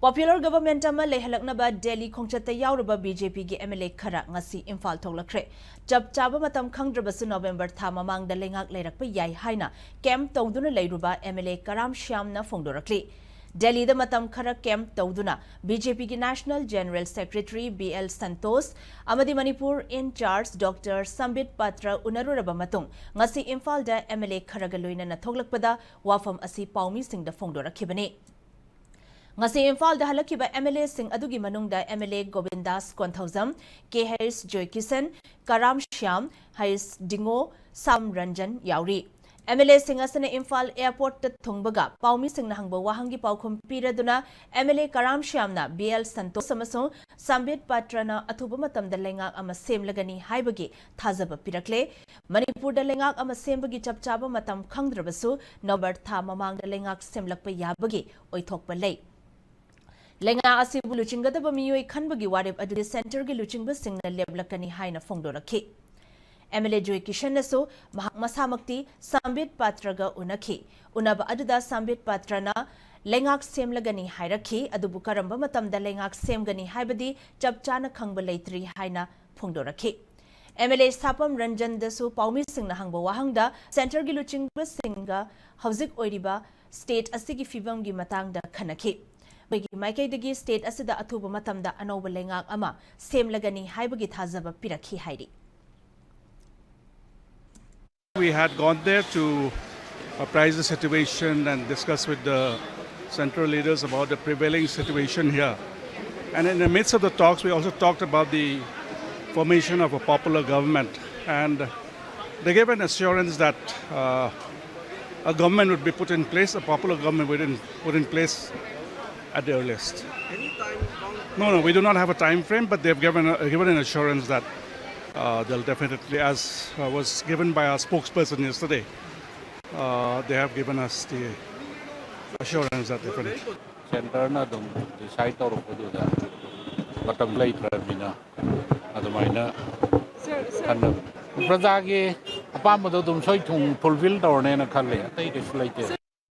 Popular government ama lehalaknaba Delhi khongchatta yauraba BJP gi MLA khara ngasi Imphal thoklakre jab chaba matam khangdrabasu November tha mamangda lengak leirakpa yai haina camp tawduna leiruba MLA Karam Shyam na phongdorakli Delhi da matam khara camp tawduna BJP gi National General Secretary BL Santos amadi Manipur in charge Dr. Sambit Patra unaruraba matung ngasi Imphal da MLA khara ga loina na thoklakpada wafam asi paumi sing da phongdorakhibani ngasi Imphal da halakiba MLA sing adugi manungda MLA Govindas Konthauzam, K. Harris Joy Kisan, Karam Shyam, Harris Dingo, Sam Ranjan Yauri. MLA sing asana Imphal Airport ta thungbaga paumi sing na hangba wahangi paukhum piraduna MLA Karam Shyam na BL Santos amasung Sambit Patra na athuba matamda lengak ama semlagani haibagi thazaba pirakle Manipur da lengak ama sembagi chapchaba matam khangdrabasu November tha mamangda lengak semlakpa yabagi oithokpa lei Lenga asibu luchingada ba miyoi khanbagi warib adu center gi luchingba singna leblakani haina phongdorakhi MLA Joy Kishan nasu masamakti Sambit Patraga unakhi unaba aduda Sambit Patrana lengak semlagani hairakhi adubu karamba matamda lengak semgani haibadi chapchana khangba leitri haina phongdorakhi MLA Sapam Ranjan dasu paumi singna hangba wahangda center gi luchingba singa hauzik oiriba state asigi fibam gi matangda khanakhi Maikay state asida athuba matamda anoba lengak ama semlagani haibagi thazaba pirakhi hairi. We had gone there to apprise the situation and discuss with the central leaders about the prevailing situation here. And in the midst of the talks, we also talked about the formation of a popular government. And they gave an assurance that a government would be put in place, a popular government would be put in place at the earliest. Any time bound? No, we do not have a time frame, but they've given an assurance that they'll definitely, as was given by our spokesperson yesterday, they have given us the assurance that definitely. Center na dum decide to ro do da matam lai trabina adamaina kan praja ge apam do dum soi thung fulfill torne na khalle tai dis lai te